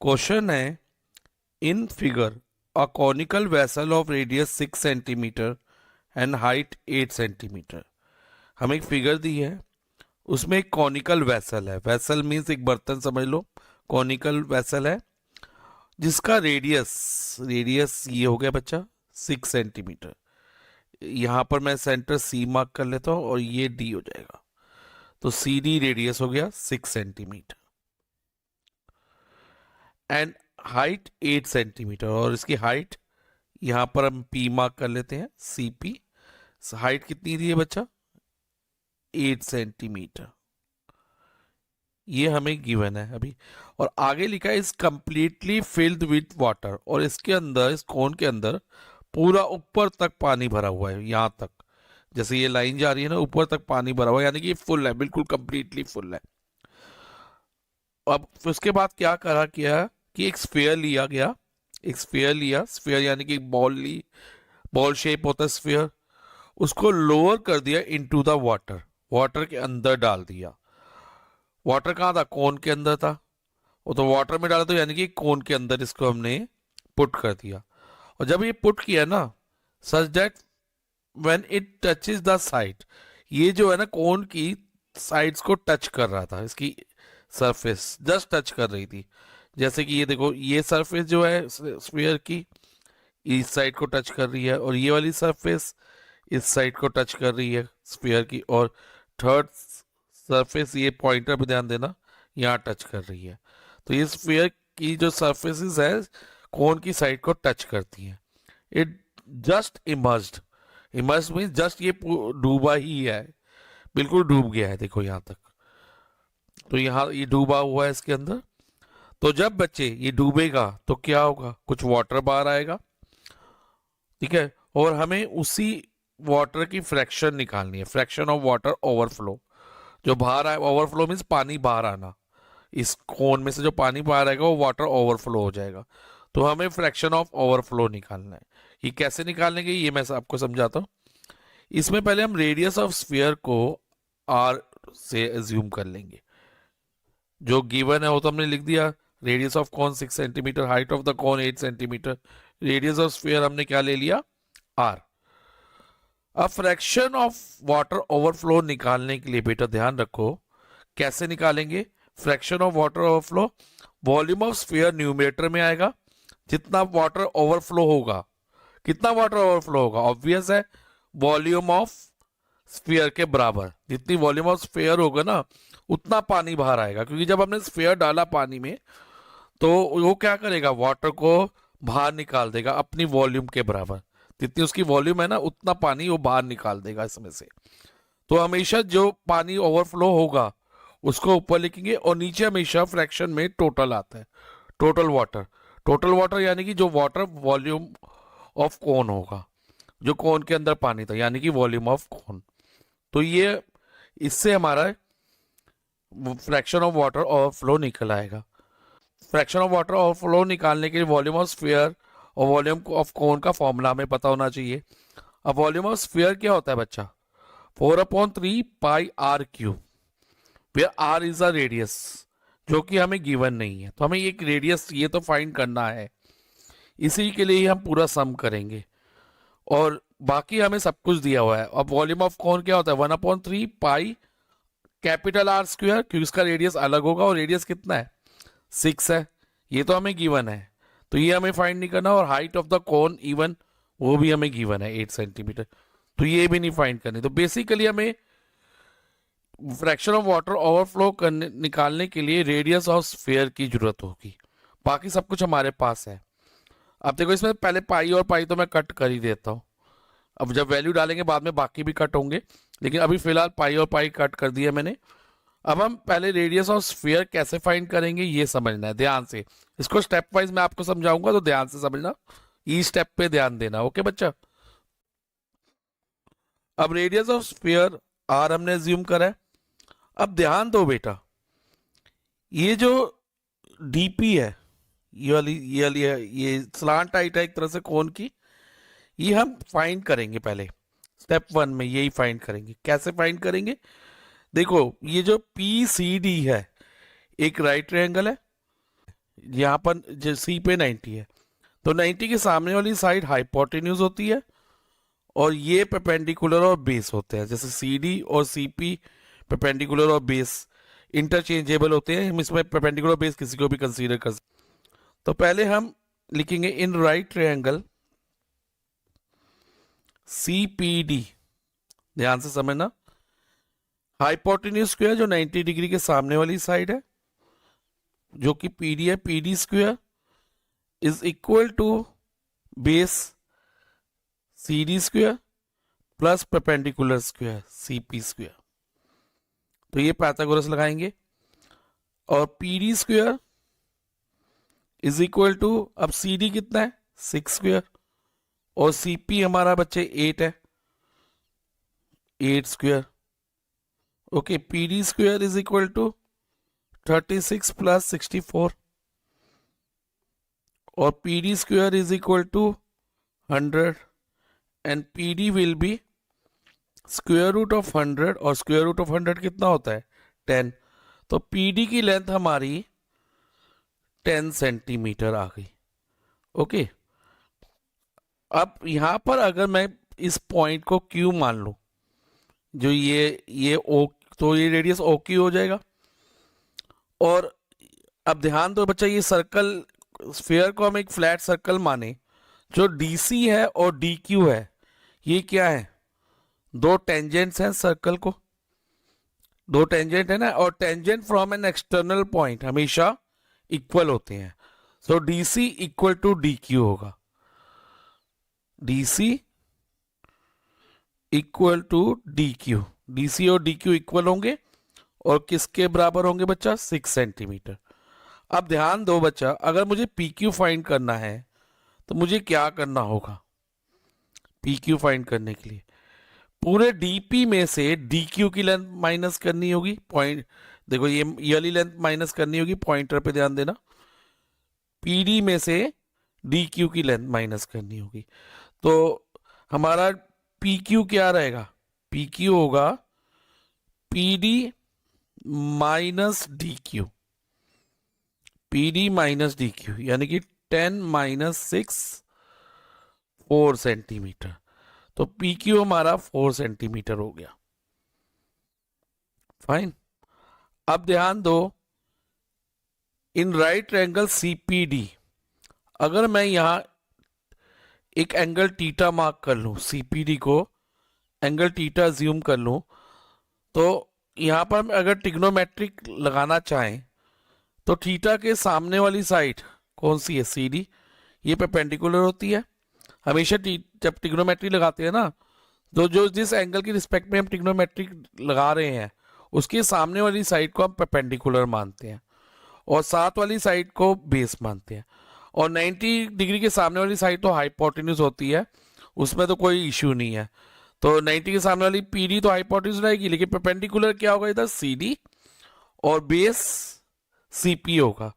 Question है, in figure a conical vessel of radius 6 centimetre and height 8 centimetre. हमें एक figure दी है, उसमें एक कॉनिकल वेसल है। वेसल मीन्स एक बर्तन समझ लो, कॉनिकल वेसल है जिसका रेडियस रेडियस ये हो गया बच्चा 6 सेंटीमीटर। यहाँ पर मैं सेंटर सी मार्क कर लेता हूँ और ये डी हो जाएगा, तो सी डी रेडियस हो गया 6 सेंटीमीटर एंड हाइट 8 सेंटीमीटर। और इसकी हाइट यहाँ पर हम पी मार्क कर लेते हैं, सी पी। हाइट कितनी दी है बच्चा? 8 सेंटीमीटर। ये हमें गिवन है अभी। और आगे लिखा है is completely filled with water, और इसके अंदर, इस कोन के अंदर पूरा ऊपर तक पानी भरा हुआ है। यहाँ तक जैसे ये लाइन जा रही है ना, ऊपर तक पानी भरा हुआ है, यानी कि ये फुल है, बिल्कुल कंप्लीटली फुल है। अब उसके बाद क्या करा किया कि एक स्फीयर लिया गया, एक स्फीयर लिया, स्फीयर यानी कि एक बॉल ली, बॉल शेप होता है स्फीयर, उसको लोअर कर दिया इनटू द वाटर, वाटर के अंदर डाल दिया। वाटर कहाँ था? कोन के अंदर था। वो तो वाटर में डाला तो यानी कि कोन के अंदर इसको हमने पुट कर दिया। और जब ये पुट किया ना, such that when it touches the side, ये जो है ना कोन की साइड्स को टच कर रहा था, इसकी सरफेस जस्ट टच कर रही थी। जैसे कि ये देखो, ये सरफेस जो है स्फीयर की इस साइड को टच कर रही है, और ये वाली सरफेस इस साइड को टच कर रही है स्फीयर की, और थर्ड सरफेस, ये पॉइंटर पे ध्यान देना, यहाँ टच कर रही है। तो ये स्फीयर की जो सरफेसेस है कोन की साइड को टच करती हैं। It just emerged, emerge means just ये डूबा ही है, बिल्कुल डूब गया है, देखो यहाँ तक। तो यहाँ ये डूबा हुआ है इसके अंदर। तो जब बच्चे ये डूबेगा तो क्या होगा? कुछ वाटर बाहर आएगा, ठीक है, और हमें उसी वाटर की फ्रैक्शन निकालनी है, फ्रैक्शन ऑफ वाटर ओवरफ्लो। जो बाहर आए, ओवरफ्लो मीन्स पानी बाहर आना, इस कोन में से जो पानी बाहर आएगा वो वाटर ओवरफ्लो हो जाएगा। तो हमें फ्रैक्शन ऑफ ओवरफ्लो निकालना है। ये कैसे निकालने के, ये मैं आपको समझाता हूँ। इसमें पहले हम रेडियस ऑफ स्फीयर को आर से एज्यूम कर लेंगे। जो गिवन है वो तो हमने लिख दिया, radius of cone 6 centimetre, height of the cone 8 centimetre, radius of sphere हमने क्या ले लिया? आर। अब फ्रैक्शन ऑफ वाटर ओवरफ्लो निकालने के लिए बेटा ध्यान रखो, कैसे निकालेंगे fraction of water overflow? Volume of sphere numerator में आएगा, जितना वाटर ओवरफ्लो होगा, कितना वाटर ओवरफ्लो होगा? ऑब्वियस है, वॉल्यूम ऑफ स्फीयर के बराबर। जितनी वॉल्यूम ऑफ स्फीयर होगा ना, उतना पानी बाहर आएगा, क्योंकि जब हमने स्फीयर डाला पानी में तो वो क्या करेगा? वाटर को बाहर निकाल देगा अपनी वॉल्यूम के बराबर। जितनी उसकी वॉल्यूम है ना, उतना पानी वो बाहर निकाल देगा इसमें से। तो हमेशा जो पानी ओवरफ्लो होगा उसको ऊपर लिखेंगे, और नीचे हमेशा फ्रैक्शन में टोटल आता है, टोटल वाटर। टोटल वाटर यानी कि जो वाटर वॉल्यूम ऑफ कोन होगा, जो कोन के अंदर पानी था, यानी कि वॉल्यूम ऑफ कोन। तो ये इससे हमारा फ्रैक्शन ऑफ वाटर ओवरफ्लो निकल आएगा। फ्रैक्शन ऑफ वाटर ओवरफ्लो निकालने के लिए वॉल्यूम ऑफ स्फीयर और वॉल्यूम ऑफ कोन का फॉर्मूला हमें पता होना चाहिए। अब वॉल्यूम ऑफ स्फीयर क्या होता है बच्चा? 4/3 pi R cube, where R is a radius, जो कि हमें गिवन नहीं है। तो हमें एक रेडियस ये तो फाइंड करना है, इसी के लिए ही हम पूरा सम करेंगे, और बाकी हमें सब कुछ दिया हुआ है। अब वॉल्यूम ऑफ कोन क्या होता है? 1/3 पाई कैपिटल आर स्क्वायर, क्योंकि इसका रेडियस अलग होगा, और रेडियस कितना है? 6 है, ये तो हमें गिवन है, तो ये हमें फाइंड नहीं करना। और height of the cone even, वो भी हमें गिवन है 8 सेंटीमीटर, तो ये भी नहीं फाइंड करनी। तो बेसिकली हमें फ्रैक्शन ऑफ वाटर ओवरफ्लो करने निकालने के लिए रेडियस ऑफ स्फीयर की जरूरत होगी, बाकी सब कुछ हमारे पास है। अब देखो, इसमें पहले पाई और पाई तो मैं कट कर ही देता हूँ, अब जब वैल्यू डालेंगे बाद में बाकी भी कट होंगे, लेकिन अभी फिलहाल पाई और पाई कट कर दिया मैंने। अब हम पहले रेडियस ऑफ स्फीयर कैसे फाइंड करेंगे ये समझना है ध्यान से। इसको स्टेप वाइज मैं आपको समझाऊंगा, तो ध्यान से समझना, ई स्टेप पे ध्यान देना, ओके बच्चा। अब रेडियस ऑफ स्फीयर आर हमने एज्यूम करा है। अब ध्यान दो बेटा, ये जो डीपी है, ये वाली है, ये स्लांट हाइट है एक तरह से कोन की, ये हम फाइंड करेंगे पहले स्टेप 1 में, यही फाइंड करेंगे। कैसे फाइंड करेंगे? देखो, ये जो पी सी डी है, एक राइट ट्रायंगल है, यहाँ पर सी पे 90 है, तो 90 के सामने वाली साइड हाइपोटेन्यूज होती है और ये परपेंडिकुलर और बेस होते हैं। जैसे सी डी और सी पी परपेंडिकुलर और बेस इंटरचेंजेबल होते हैं, हम इसमें परपेंडिकुलर बेस किसी को भी कंसीडर कर सकते। तो पहले हम लिखेंगे in right triangle C P D, ध्यान से समझना, हाइपोटेन्यूज स्क्वायर जो 90 डिग्री के सामने वाली साइड है जो कि पी डी है, P D square is equal to base C D square plus perpendicular square C P square. तो ये पाइथागोरस लगाएंगे और P D square is equal to, अब सी डी कितना है 6 स्क्वायर और सी पी हमारा बच्चे 8 है, 8 square. Okay, P D square is equal to 36 plus 64 और P D square is equal to 100 and P D will be square root of 100 और square root of 100 कितना होता है 10। तो पी डी की लेंथ हमारी 10 सेंटीमीटर आ गई। ओके, अब यहां पर अगर मैं इस पॉइंट को क्यू मान लूं, जो ये ओ, तो ये रेडियस ओ क्यू हो जाएगा। और अब ध्यान दो बच्चा, ये सर्कल स्फीयर को हम एक फ्लैट सर्कल माने, जो डीसी है और डी क्यू है, ये क्या है, दो टेंजेंट्स हैं सर्कल को, दो टेंजेंट है ना, और tangent from an external point हमेशा इक्वल होते हैं। So DC equal to D Q होगा, DC equal to D Q, DC और डी क्यू इक्वल होंगे और किसके बराबर होंगे बच्चा 6 सेंटीमीटर। अब ध्यान दो बच्चा, अगर मुझे पी क्यू फाइंड करना है तो मुझे क्या करना होगा, पी क्यू फाइंड करने के लिए पूरे डीपी में से डी क्यू की लेंथ माइनस करनी होगी, पॉइंट देखो ये वाली लेंथ माइनस करनी होगी, पॉइंटर पे ध्यान देना, पीडी में से डी क्यू की लेंथ माइनस करनी होगी। तो हमारा पी क्यू क्या रहेगा, पी क्यू होगा P D minus D Q, P D minus D Q, यानी कि 10 माइनस 6 4 सेंटीमीटर। तो पी क्यू हमारा 4 सेंटीमीटर हो गया। फाइन, अब ध्यान दो, इन राइट एंगल सीपीडी, अगर मैं यहां एक एंगल टीटा मार्क कर लूं, सीपीडी को एंगल टीटा ज्यूम कर लूं, तो यहां पर हम अगर ट्रिग्नोमेट्रिक लगाना चाहें तो थीटा के सामने वाली साइड कौन सी है, सी डी, ये परपेंडिकुलर होती है हमेशा। जब ट्रिग्नोमेट्री लगाते हैं ना, तो जो जिस एंगल की रिस्पेक्ट में हम ट्रिग्नोमेट्रिक लगा रहे हैं उसके सामने वाली साइड को हम परपेंडिकुलर मानते हैं और साथ वाली साइड को बेस मानते हैं। और 90 डिग्री के सामने वाली साइड तो हाइपोटेन्यूज होती है, उसमें तो कोई इश्यू नहीं है। तो 90 के सामने वाली पीडी तो हाइपोटेन्यूज रहेगी, लेकिन परपेंडिकुलर क्या होगा इधर, सीडी, और बेस सीपी होगा।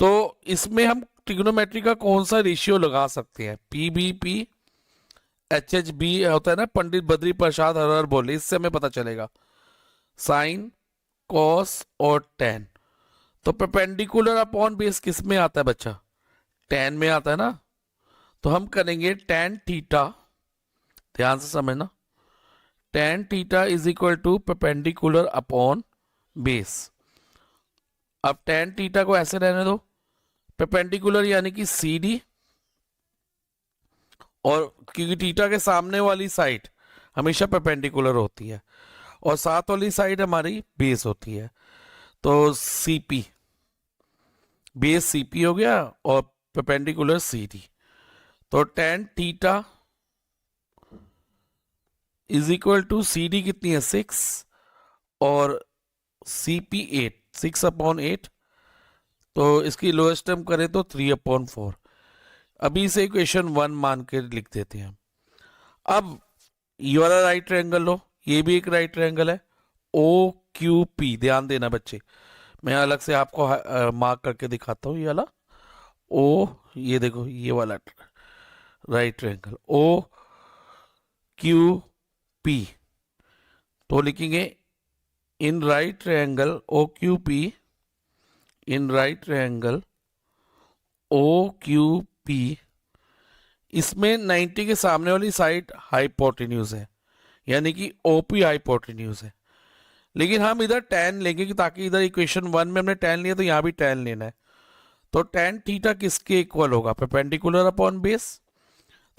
तो इसमें हम ट्रिग्नोमेट्री का कौन सा रेशियो लगा सकते हैं, P B P H H B होता है ना, पंडित बद्री प्रसाद हर हर बोले, इससे हमें पता चलेगा साइन कॉस और टेन। तो परपेंडिकुलर अपॉन बेस किस में आता है बच्चा, टेन में आता है ना। तो हम करेंगे टेन थीटा, ध्यान से समझना, tan theta is equal to perpendicular upon base. अब टेन थीटा को ऐसे रहने दो, परपेंडिकुलर यानी कि सी डी, और क्योंकि थीटा के सामने वाली साइड हमेशा परपेंडिकुलर होती है और साथ वाली साइड हमारी बेस होती है, तो सीपी, बेस सीपी हो गया और परपेंडिकुलर सी डी। तो tan theta is equal to C D कितनी है 6 और सीपी 8, 6 अपॉन 8, तो इसकी लोएस्ट टर्म करें तो 3 अपॉन 4। अभी से इक्वेशन 1 मान के लिख देते हैं। अब ये वाला राइट ट्रायंगल लो, ये भी एक राइट ट्रायंगल है, ओ क्यू पी, ध्यान देना बच्चे, मैं अलग से आपको मार्क करके दिखाता हूँ। ये वाला ओ, ये देखो ये वाला right triangle O Q P, तो लिखेंगे in right triangle O Q P, in right triangle O Q P, इसमें 90 के सामने वाली साइड हाइपोटेन्यूज है, यानी कि ओपी हाइपोटेन्यूज है। लेकिन हम इधर tan लेंगे कि ताकि इधर इक्वेशन 1 में हमने tan लिया तो यहाँ भी tan लेना है। तो tan थीटा किसके इक्वल होगा? Perpendicular upon base.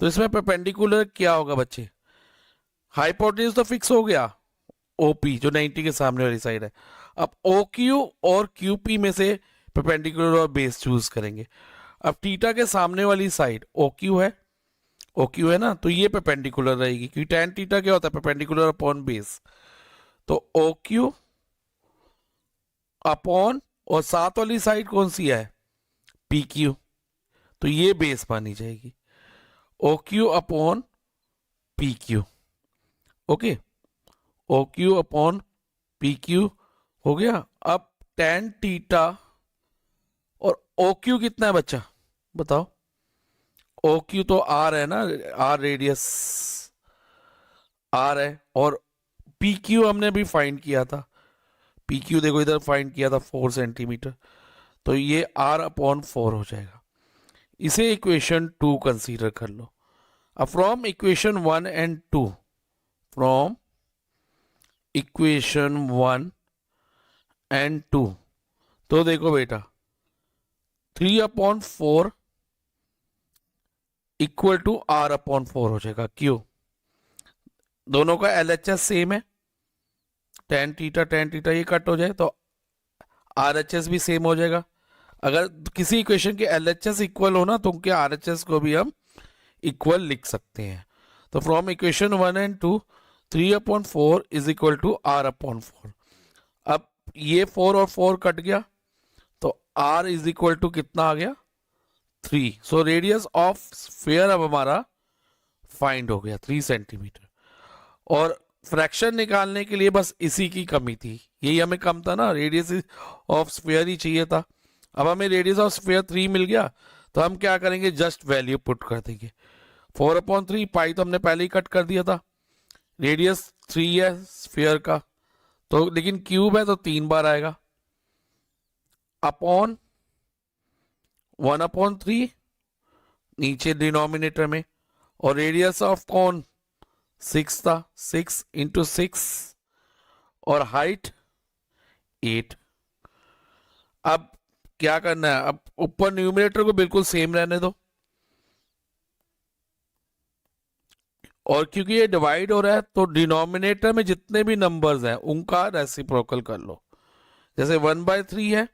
तो इसमें परपेंडिकुलर क्या होगा बच्चे? हाइपोटेन्यूज तो फिक्स हो गया, ओपी जो 90 के सामने वाली साइड है। अब ओ क्यू और क्यू पी में से परपेंडिकुलर और बेस चूज करेंगे। अब थीटा के सामने वाली साइड ओ क्यू है, ओ क्यू है ना, तो ये परपेंडिकुलर रहेगी क्योंकि tan थीटा क्या होता है? Perpendicular upon base. तो ओ क्यू अपॉन, और साथ वाली साइड कौन सी है? पी क्यू, तो ये बेस मानी जाएगी, O Q upon P Q. Okay, O Q upon P Q हो गया। अब tan थीटा और ओ क्यू कितना है बच्चा बताओ? ओ क्यू तो आर है ना, आर रेडियस आर है, और पी क्यू हमने भी फाइंड किया था, पी क्यू देखो इधर फाइंड किया था 4 सेंटीमीटर, तो ये आर अपॉन 4 हो जाएगा। इसे इक्वेशन 2 कंसीडर कर लो। अब from equation 1 and 2, from equation 1 and 2, तो देखो बेटा 3/4 इक्वल टू आर अपॉन 4 हो जाएगा। क्यों? दोनों का LHS सेम है, tan थीटा ये कट हो जाए तो RHS भी सेम हो जाएगा। अगर किसी इक्वेशन के LHS इक्वल हो ना तो उनके RHS को भी हम इक्वल लिख सकते हैं। तो from equation 1 and 2, 3/4 is equal to R upon 4। अब ये 4 और 4 कट गया तो r इज इक्वल टू कितना आ गया? 3। सो रेडियस ऑफ स्फीयर अब हमारा फाइंड हो गया 3 सेंटीमीटर। और फ्रैक्शन निकालने के लिए बस इसी की कमी थी, यही हमें कम था ना, रेडियस ऑफ स्फीयर ही चाहिए था। अब हमें रेडियस ऑफ स्फीयर 3 मिल गया, तो हम क्या करेंगे? जस्ट वैल्यू पुट कर देंगे। 4/3 पाई तो हमने पहले ही कट कर दिया था, रेडियस 3 है स्फीयर का, तो लेकिन क्यूब है तो 3 बार आएगा, अपॉन 1/3 नीचे डिनोमिनेटर में, और रेडियस ऑफ कौन? 6 था, 6 इंटू 6, और हाइट 8। अब क्या करना है? अब ऊपर न्यूमरेटर को बिल्कुल सेम रहने दो, और क्योंकि ये डिवाइड हो रहा है तो डिनोमिनेटर में जितने भी नंबर्स हैं उनका रेसिप्रोकल कर लो। जैसे 1/3 है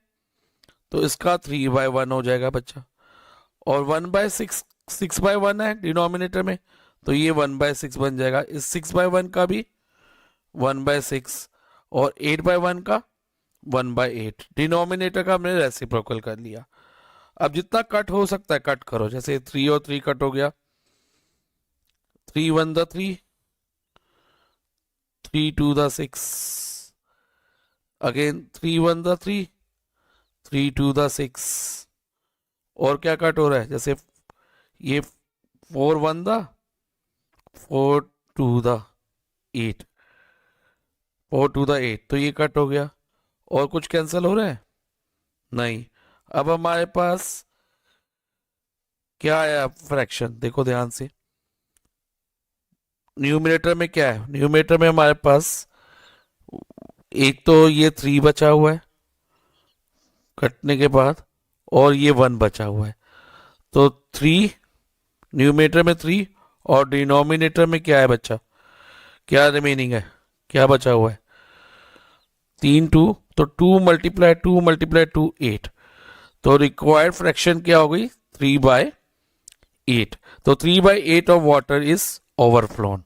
तो इसका 3/1 हो जाएगा बच्चा, और 1/6 6/1 है डिनोमिनेटर में, तो ये 1/6 बन जाएगा। इस 6/1 का भी 1/6, और 8/1 का 1/8। डिनोमिनेटर का हमने रेसिप्रोकल कर लिया। अब जितना कट हो सकता है कट करो, जैसे 3 और 3 कट हो गया, 3 1 the 3, 3 2 the 6, again 3 1 the 3, 3 2 the 6, और क्या कट हो रहा है? जैसे ये 4 1 the 4 2 the 8, 4 2 the 8, तो ये कट हो गया। और कुछ कैंसिल हो रहा है? नहीं। अब हमारे पास क्या आया फ्रैक्शन? देखो ध्यान से, न्यूमरेटर में क्या है? न्यूमरेटर में हमारे पास एक तो ये 3 बचा हुआ है कटने के बाद, और ये 1 बचा हुआ है, तो 3 न्यूमरेटर में 3, और डिनोमिनेटर में क्या है बच्चा? क्या रिमेनिंग है? क्या बचा हुआ है? 3 2, तो 2 मल्टीप्लाई 2 8, तो रिक्वायर्ड फ्रैक्शन क्या हो गई? 3/8। तो 3/8 ऑफ वाटर इज ओवरफ्लोन।